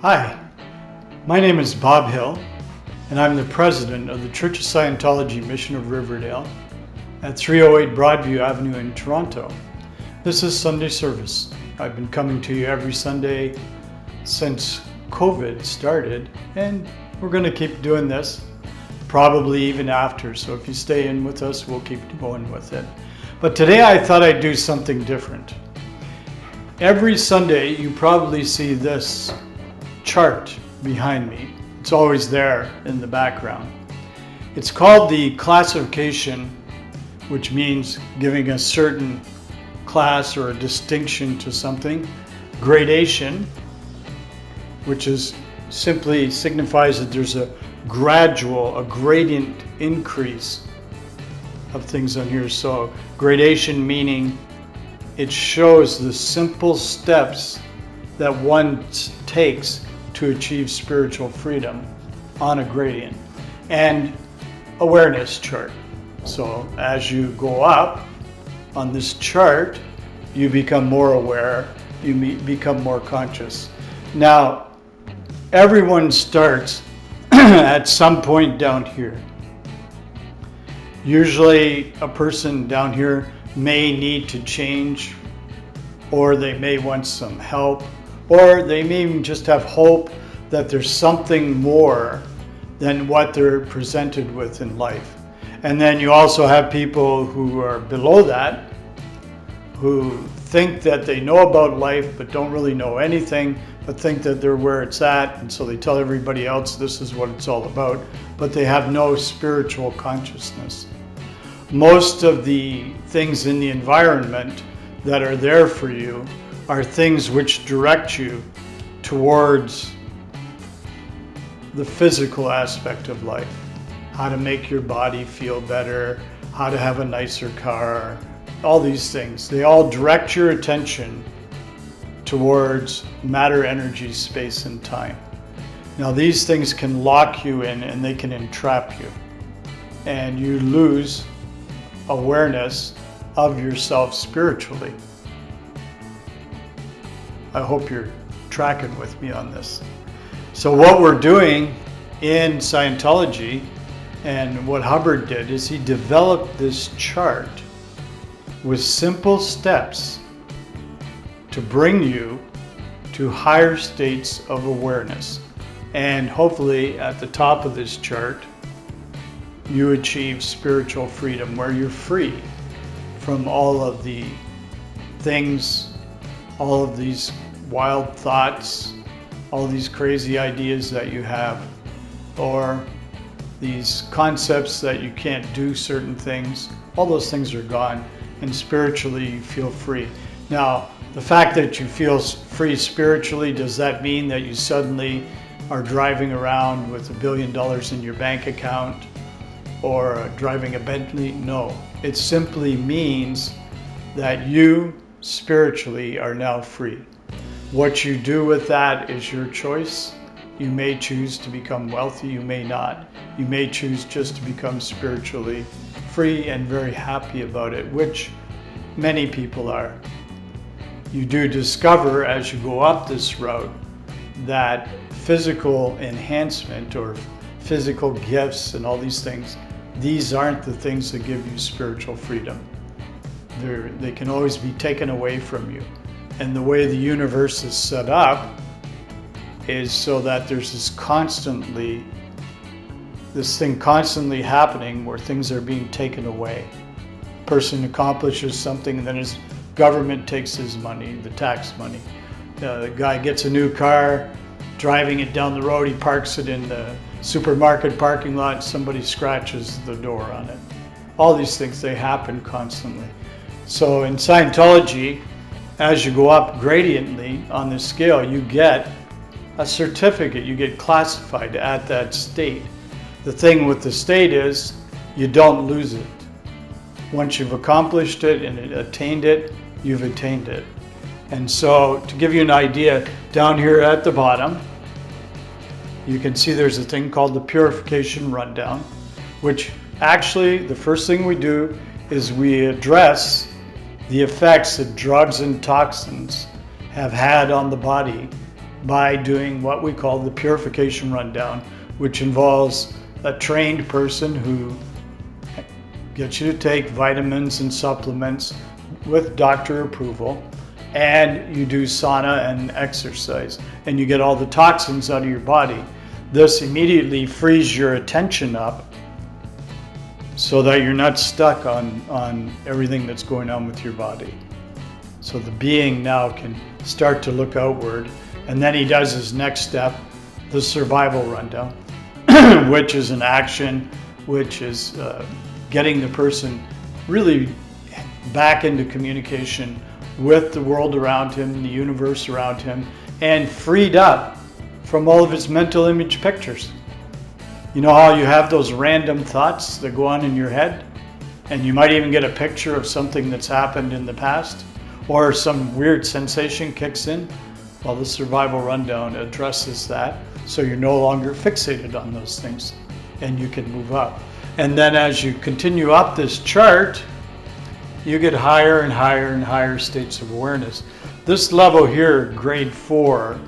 Hi, my name is Bob Hill, and I'm the president of the Church of Scientology Mission of Riverdale at 308 Broadview Avenue in Toronto. This is Sunday service. I've been coming to you every Sunday since COVID started, and we're going to keep doing this, probably even after. So if you stay in with us, we'll keep going with it. But today I thought I'd do something different. Every Sunday you probably see this chart behind me. It's always there in the background. It's called the classification, which means giving a certain class or a distinction to something. Gradation, which is simply signifies that there's a gradient increase of things on here. So gradation meaning it shows the simple steps that one takes to achieve spiritual freedom on a gradient. And awareness chart. So as you go up on this chart, you become more aware, you become more conscious. Now, everyone starts at some point down here. Usually a person down here may need to change, or they may want some help, or they may even just have hope that there's something more than what they're presented with in life. And then you also have people who are below that, who think that they know about life but don't really know anything, but think that they're where it's at, and so they tell everybody else this is what it's all about, but they have no spiritual consciousness. Most of the things in the environment that are there for you are things which direct you towards the physical aspect of life. How to make your body feel better, how to have a nicer car, all these things. They all direct your attention towards matter, energy, space, and time. Now these things can lock you in and they can entrap you. And you lose awareness of yourself spiritually. I hope you're tracking with me on this. So what we're doing in Scientology, and what Hubbard did, is he developed this chart with simple steps to bring you to higher states of awareness. And hopefully at the top of this chart, you achieve spiritual freedom, where you're free from all of the things, all of these wild thoughts, all these crazy ideas that you have, or these concepts that you can't do certain things. All those things are gone, and spiritually you feel free. Now, the fact that you feel free spiritually, does that mean that you suddenly are driving around with $1 billion in your bank account or driving a Bentley? No, it simply means that you spiritually are now free. What you do with that is your choice. You may choose to become wealthy, you may not. You may choose just to become spiritually free and very happy about it, which many people are. You do discover as you go up this route that physical enhancement or physical gifts and all these things, these aren't the things that give you spiritual freedom. They can always be taken away from you. And the way the universe is set up is so that there's this thing constantly happening where things are being taken away. Person accomplishes something and then his government takes his money, the tax money. The guy gets a new car, driving it down the road, he parks it in the supermarket parking lot, somebody scratches the door on it. All these things, they happen constantly. So in Scientology, as you go up gradiently on the scale, you get a certificate, you get classified at that state. The thing with the state is you don't lose it. Once you've accomplished it and attained it, you've attained it. And so to give you an idea, down here at the bottom, you can see there's a thing called the purification rundown, which actually the first thing we do is we address the effects that drugs and toxins have had on the body by doing what we call the purification rundown, which involves a trained person who gets you to take vitamins and supplements with doctor approval, and you do sauna and exercise, and you get all the toxins out of your body. This immediately frees your attention up so that you're not stuck on everything that's going on with your body. So the being now can start to look outward, and then he does his next step, the survival rundown, which is an action, which is getting the person really back into communication with the world around him, the universe around him, and freed up from all of his mental image pictures. You know how you have those random thoughts that go on in your head, and you might even get a picture of something that's happened in the past, or some weird sensation kicks in? Well, the survival rundown addresses that, so you're no longer fixated on those things, and you can move up. And then as you continue up this chart, you get higher and higher and higher states of awareness. This level here, grade 4,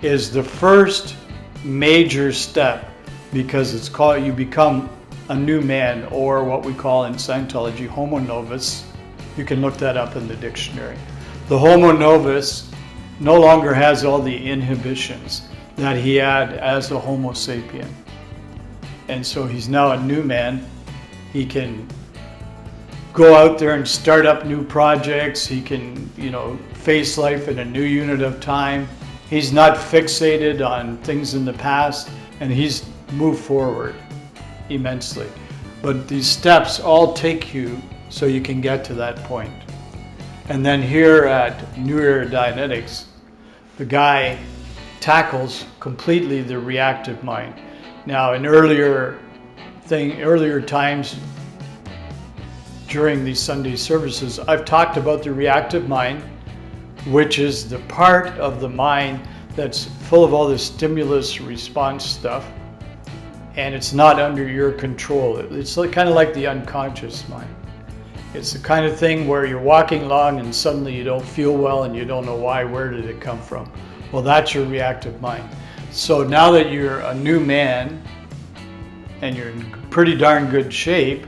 is the first major step, because it's called, you become a new man, or what we call in Scientology, homo novus. You can look that up in the dictionary. The homo novus no longer has all the inhibitions that he had as a homo sapien. And so he's now a new man. He can go out there and start up new projects. He can, face life in a new unit of time. He's not fixated on things in the past, and he's moved forward immensely. But these steps all take you so you can get to that point. And then here at New Era Dianetics, the guy tackles completely the reactive mind. Now, in earlier times during these Sunday services, I've talked about the reactive mind, which is the part of the mind that's full of all this stimulus response stuff, and it's not under your control. It's kind of like the unconscious mind. It's the kind of thing where you're walking along and suddenly you don't feel well and you don't know why. Where did it come from? Well, that's your reactive mind. So now that you're a new man and you're in pretty darn good shape,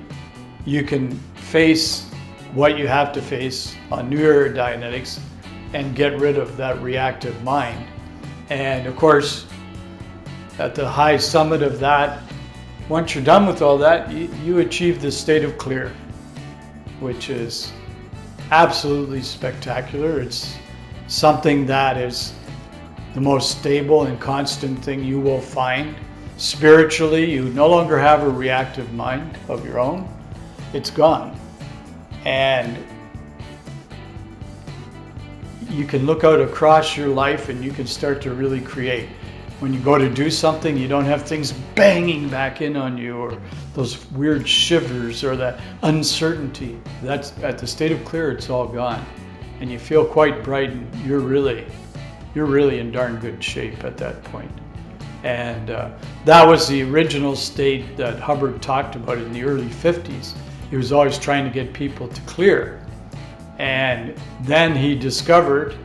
you can face what you have to face on New Era Dianetics and get rid of that reactive mind. And of course, at the high summit of that, once you're done with all that, you achieve the state of clear, which is absolutely spectacular. It's something that is the most stable and constant thing you will find. Spiritually, you no longer have a reactive mind of your own. It's gone. And you can look out across your life and you can start to really create. When you go to do something, you don't have things banging back in on you, or those weird shivers, or that uncertainty. That's at the state of clear, it's all gone. And you feel quite bright, and you're really in darn good shape at that point. And that was the original state that Hubbard talked about in the early 50s. He was always trying to get people to clear. And then he discovered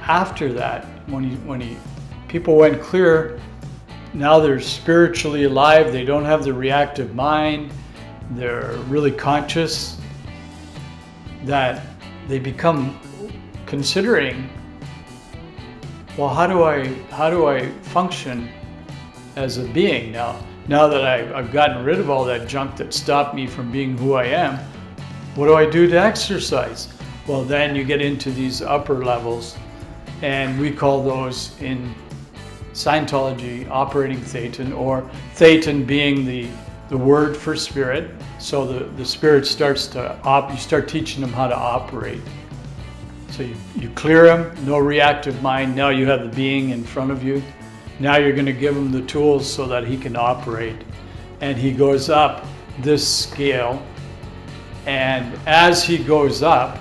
after that, when people went clear, now they're spiritually alive, they don't have the reactive mind, they're really conscious, that they become considering, well, how do I function as a being now that I've gotten rid of all that junk that stopped me from being who I am? What do I do to exercise? Well, then you get into these upper levels, and we call those in Scientology operating Thetan, or Thetan being the word for spirit. So the spirit starts to you start teaching them how to operate. So you clear them, no reactive mind. Now you have the being in front of you. Now you're going to give him the tools so that he can operate. And he goes up this scale. And as he goes up,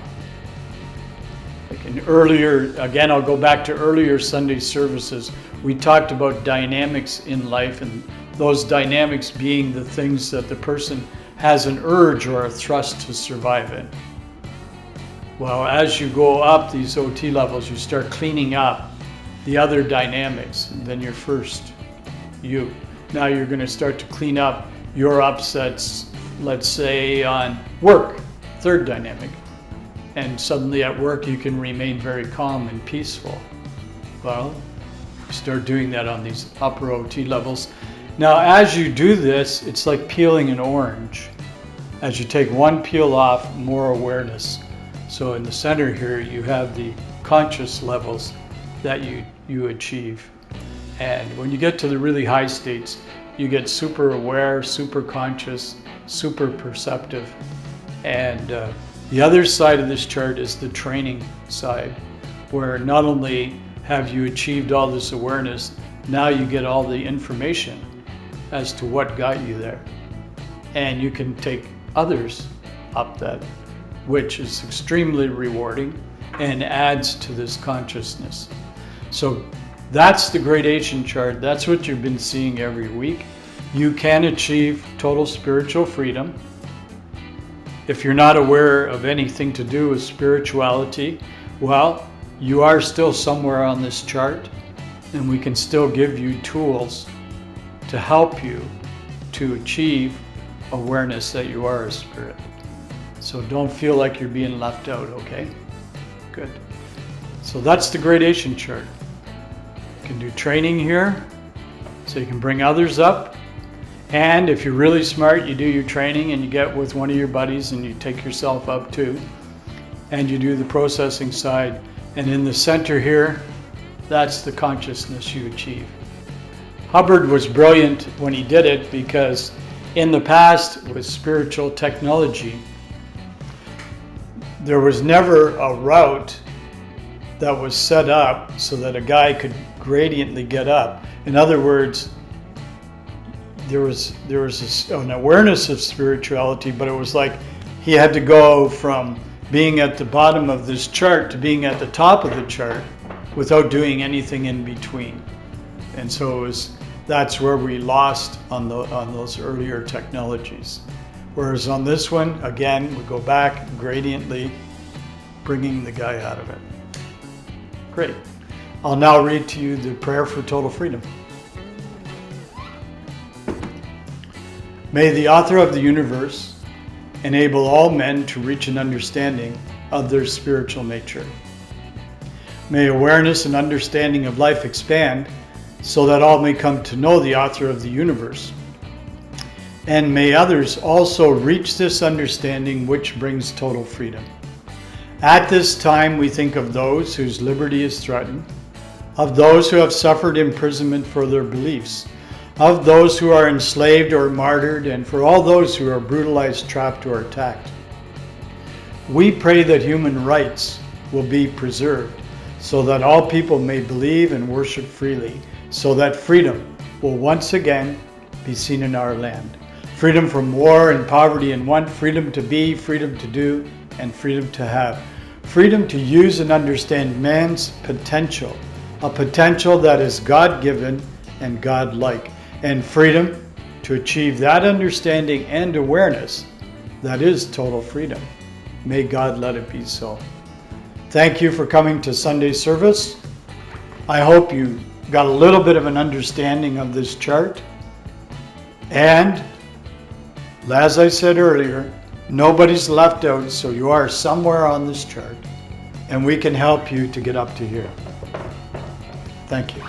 like in earlier, again, I'll go back to earlier Sunday services, we talked about dynamics in life, and those dynamics being the things that the person has an urge or a thrust to survive in. Well, as you go up these OT levels, you start cleaning up the other dynamics than your first you. Now you're going to start to clean up your upsets, let's say on work, third dynamic. And suddenly at work you can remain very calm and peaceful. Well, you start doing that on these upper OT levels. Now as you do this, it's like peeling an orange. As you take one peel off, more awareness. So in the center here, you have the conscious levels that you achieve. And when you get to the really high states, you get super aware, super conscious, super perceptive. And the other side of this chart is the training side, where not only have you achieved all this awareness, now you get all the information as to what got you there. And you can take others up that, which is extremely rewarding and adds to this consciousness. So that's the gradation chart. That's what you've been seeing every week. You can achieve total spiritual freedom. If you're not aware of anything to do with spirituality, well, you are still somewhere on this chart, and we can still give you tools to help you to achieve awareness that you are a spirit. So don't feel like you're being left out, okay? Good. So that's the gradation chart. You can do training here, so you can bring others up. And if you're really smart, you do your training and you get with one of your buddies and you take yourself up too. And you do the processing side. And in the center here, that's the consciousness you achieve. Hubbard was brilliant when he did it, because in the past with spiritual technology, there was never a route that was set up so that a guy could gradiently get up. In other words, there was an awareness of spirituality, but it was like he had to go from being at the bottom of this chart to being at the top of the chart without doing anything in between. And so that's where we lost on those earlier technologies. Whereas on this one, again, we go back gradiently, bringing the guy out of it. Great. I'll now read to you the prayer for total freedom. May the author of the universe enable all men to reach an understanding of their spiritual nature. May awareness and understanding of life expand so that all may come to know the author of the universe. And may others also reach this understanding, which brings total freedom. At this time, we think of those whose liberty is threatened, of those who have suffered imprisonment for their beliefs, of those who are enslaved or martyred, and for all those who are brutalized, trapped, or attacked. We pray that human rights will be preserved, so that all people may believe and worship freely, so that freedom will once again be seen in our land. Freedom from war and poverty and want, freedom to be, freedom to do, and freedom to have. Freedom to use and understand man's potential, a potential that is God-given and God-like, and freedom to achieve that understanding and awareness that is total freedom. May God let it be so. Thank you for coming to Sunday service. I hope you got a little bit of an understanding of this chart. And as I said earlier, nobody's left out, so you are somewhere on this chart, and we can help you to get up to here. Thank you.